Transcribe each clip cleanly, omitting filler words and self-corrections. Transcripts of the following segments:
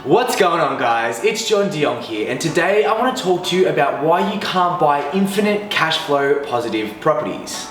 What's going on, guys? It's John DeYong here, and today I want to talk to you about why you can't buy infinite cash flow positive properties.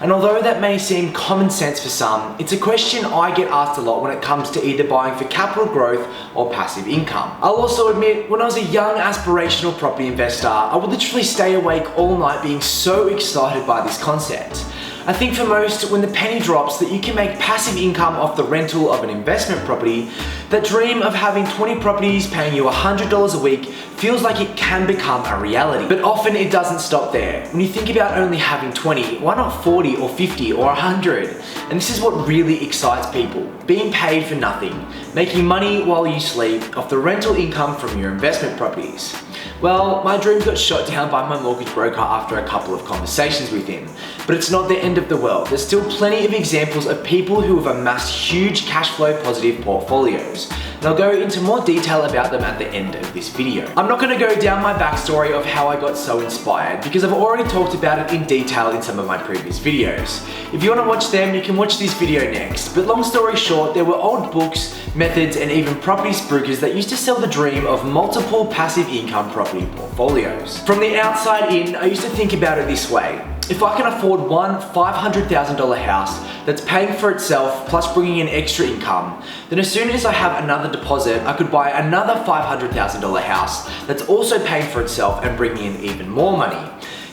And although that may seem common sense for some, it's a question I get asked a lot when it comes to either buying for capital growth or passive income. I'll also admit, when I was a young aspirational property investor, I would literally stay awake all night being so excited by this concept. I think for most, when the penny drops that you can make passive income off the rental of an investment property, that dream of having 20 properties paying you $100 a week feels like it can become a reality. But often it doesn't stop there. When you think about only having 20, why not 40 or 50 or 100? And this is what really excites people. Being paid for nothing, making money while you sleep off the rental income from your investment properties. Well, my dream got shot down by my mortgage broker after a couple of conversations with him. But it's not the end of the world. There's still plenty of examples of people who have amassed huge cash flow positive portfolios. And I'll go into more detail about them at the end of this video. I'm not going to go down my backstory of how I got so inspired because I've already talked about it in detail in some of my previous videos. If you want to watch them, you can watch this video next. But long story short, there were old books, methods, and even property spruikers that used to sell the dream of multiple passive income property portfolios. From the outside in, I used to think about it this way. If I can afford one $500,000 house that's paying for itself plus bringing in extra income, then as soon as I have another deposit, I could buy another $500,000 house that's also paying for itself and bringing in even more money.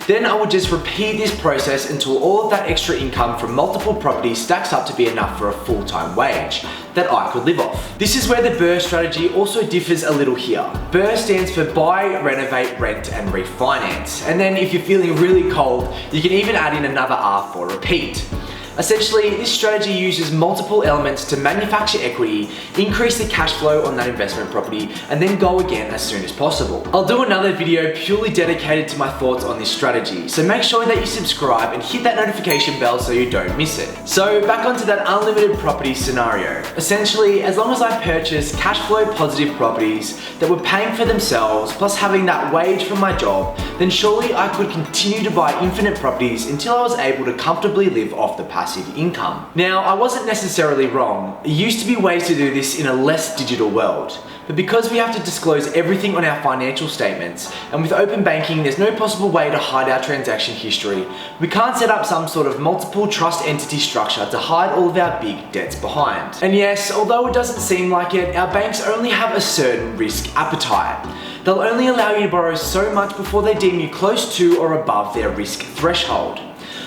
Then I would just repeat this process until all of that extra income from multiple properties stacks up to be enough for a full-time wage that I could live off. This is where the BRRRR strategy also differs a little here. BRRRR stands for buy, renovate, rent, and refinance. And then if you're feeling really cold, you can even add in another R for repeat. Essentially, this strategy uses multiple elements to manufacture equity, increase the cash flow on that investment property, and then go again as soon as possible. I'll do another video purely dedicated to my thoughts on this strategy, so make sure that you subscribe and hit that notification bell so you don't miss it. So back onto that unlimited property scenario. Essentially, as long as I purchase cash flow positive properties that were paying for themselves, plus having that wage from my job, then surely I could continue to buy infinite properties until I was able to comfortably live off the passive income. Now, I wasn't necessarily wrong. There used to be ways to do this in a less digital world. But because we have to disclose everything on our financial statements, and with open banking there's no possible way to hide our transaction history, we can't set up some sort of multiple trust entity structure to hide all of our big debts behind. And yes, although it doesn't seem like it, our banks only have a certain risk appetite. They'll only allow you to borrow so much before they deem you close to or above their risk threshold.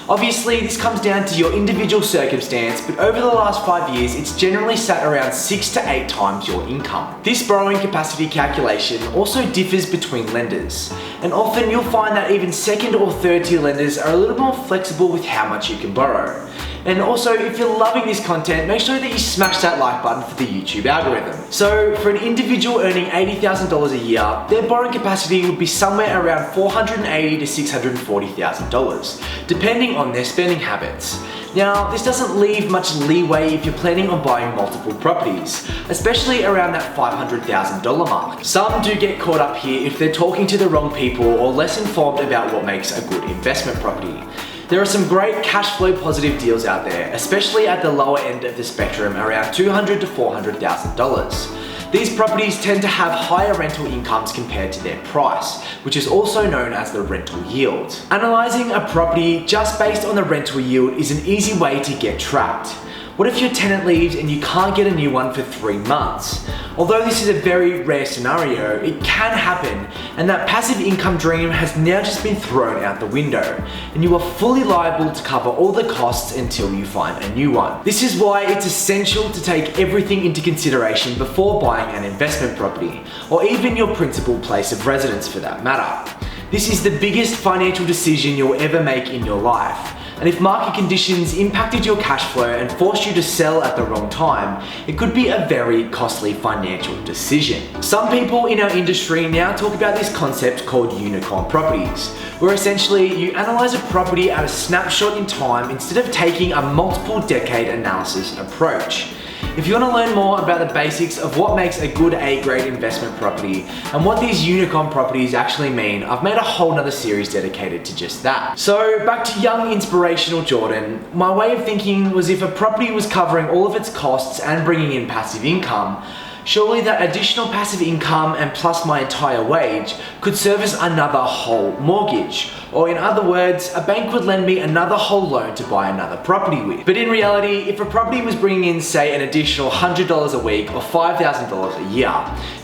Obviously, this comes down to your individual circumstance, but over the last 5 years, it's generally sat around 6 to 8 times your income. This borrowing capacity calculation also differs between lenders, and often you'll find that even second or third tier lenders are a little more flexible with how much you can borrow. And also, if you're loving this content, make sure that you smash that like button for the YouTube algorithm. So, for an individual earning $80,000 a year, their borrowing capacity would be somewhere around $480,000 to $640,000, depending on their spending habits. Now, this doesn't leave much leeway if you're planning on buying multiple properties, especially around that $500,000 mark. Some do get caught up here if they're talking to the wrong people or less informed about what makes a good investment property. There are some great cash flow positive deals out there, especially at the lower end of the spectrum, around $200,000 to $400,000. These properties tend to have higher rental incomes compared to their price, which is also known as the rental yield. Analysing a property just based on the rental yield is an easy way to get trapped. What if your tenant leaves and you can't get a new one for 3 months? Although this is a very rare scenario, it can happen, and that passive income dream has now just been thrown out the window, and you are fully liable to cover all the costs until you find a new one. This is why it's essential to take everything into consideration before buying an investment property, or even your principal place of residence for that matter. This is the biggest financial decision you'll ever make in your life. And if market conditions impacted your cash flow and forced you to sell at the wrong time, it could be a very costly financial decision. Some people in our industry now talk about this concept called unicorn properties, where essentially you analyze a property at a snapshot in time instead of taking a multiple decade analysis approach. If you want to learn more about the basics of what makes a good A-grade investment property and what these unicorn properties actually mean, I've made a whole nother series dedicated to just that. So back to young inspirational Jordan, my way of thinking was if a property was covering all of its costs and bringing in passive income, surely that additional passive income and plus my entire wage could service another whole mortgage. Or in other words, a bank would lend me another whole loan to buy another property with. But in reality, if a property was bringing in, say, an additional $100 a week or $5,000 a year,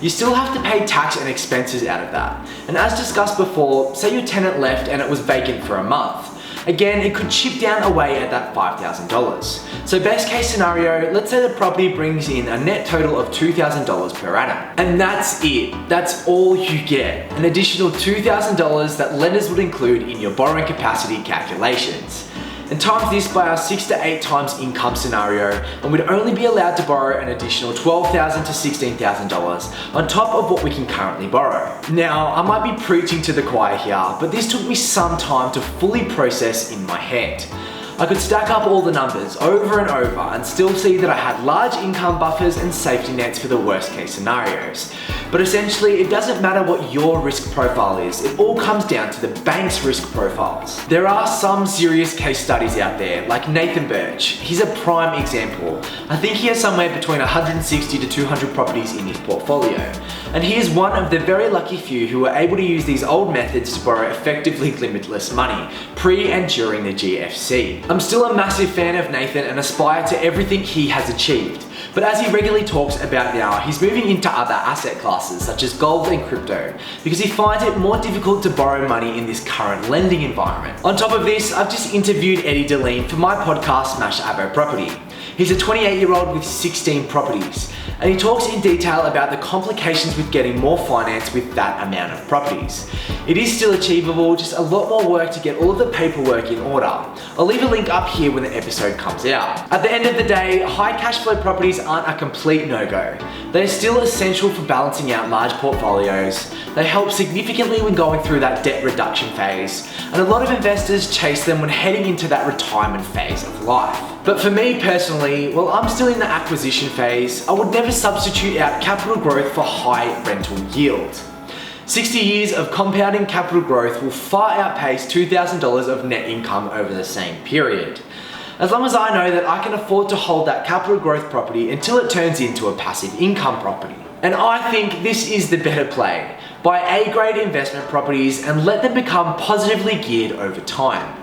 you still have to pay tax and expenses out of that. And as discussed before, say your tenant left and it was vacant for a month. Again, it could chip down away at that $5,000. So best case scenario, let's say the property brings in a net total of $2,000 per annum. And that's it. That's all you get. An additional $2,000 that lenders would include in your borrowing capacity calculations. And times this by our 6 to 8 times income scenario, and we'd only be allowed to borrow an additional $12,000 to $16,000 on top of what we can currently borrow. Now, I might be preaching to the choir here, but this took me some time to fully process in my head. I could stack up all the numbers over and over and still see that I had large income buffers and safety nets for the worst case scenarios. But essentially, it doesn't matter what your risk profile is, it all comes down to the bank's risk profiles. There are some serious case studies out there, like Nathan Birch. He's a prime example. I think he has somewhere between 160 to 200 properties in his portfolio. And he is one of the very lucky few who were able to use these old methods to borrow effectively limitless money, pre and during the GFC. I'm still a massive fan of Nathan and aspire to everything he has achieved. But as he regularly talks about now, he's moving into other asset classes such as gold and crypto because he finds it more difficult to borrow money in this current lending environment. On top of this, I've just interviewed Eddie Deline for my podcast Smash Avo Property. He's a 28-year-old with 16 properties, and he talks in detail about the complications with getting more finance with that amount of properties. It is still achievable, just a lot more work to get all of the paperwork in order. I'll leave a link up here when the episode comes out. At the end of the day, high cash flow properties aren't a complete no-go. They're still essential for balancing out large portfolios. They help significantly when going through that debt reduction phase, and a lot of investors chase them when heading into that retirement phase of life. But for me personally, while I'm still in the acquisition phase, I would never substitute out capital growth for high rental yield. 60 years of compounding capital growth will far outpace $2,000 of net income over the same period. As long as I know that I can afford to hold that capital growth property until it turns into a passive income property. And I think this is the better play. Buy A-grade investment properties and let them become positively geared over time.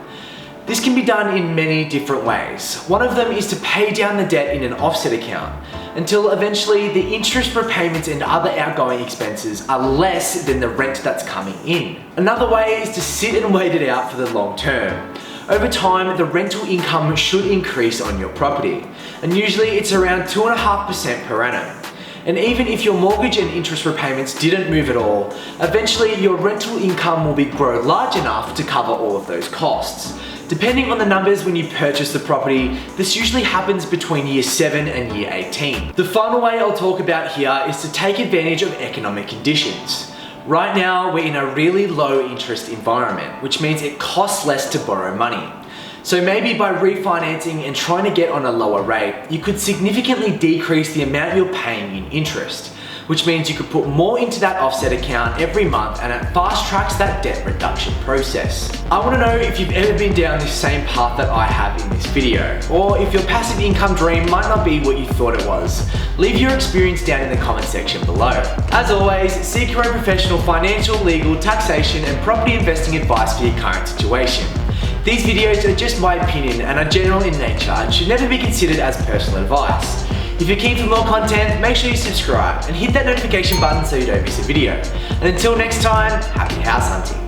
This can be done in many different ways. One of them is to pay down the debt in an offset account until eventually the interest repayments and other outgoing expenses are less than the rent that's coming in. Another way is to sit and wait it out for the long term. Over time, the rental income should increase on your property, and usually it's around 2.5% per annum. And even if your mortgage and interest repayments didn't move at all, eventually your rental income will grow large enough to cover all of those costs. Depending on the numbers when you purchase the property, this usually happens between year 7 and year 18. The final way I'll talk about here is to take advantage of economic conditions. Right now, we're in a really low interest environment, which means it costs less to borrow money. So maybe by refinancing and trying to get on a lower rate, you could significantly decrease the amount you're paying in interest, which means you could put more into that offset account every month, and it fast tracks that debt reduction process. I want to know if you've ever been down this same path that I have in this video, or if your passive income dream might not be what you thought it was. Leave your experience down in the comment section below. As always, seek your own professional financial, legal, taxation, and property investing advice for your current situation. These videos are just my opinion and are general in nature and should never be considered as personal advice. If you're keen for more content, make sure you subscribe and hit that notification button so you don't miss a video. And until next time, happy house hunting.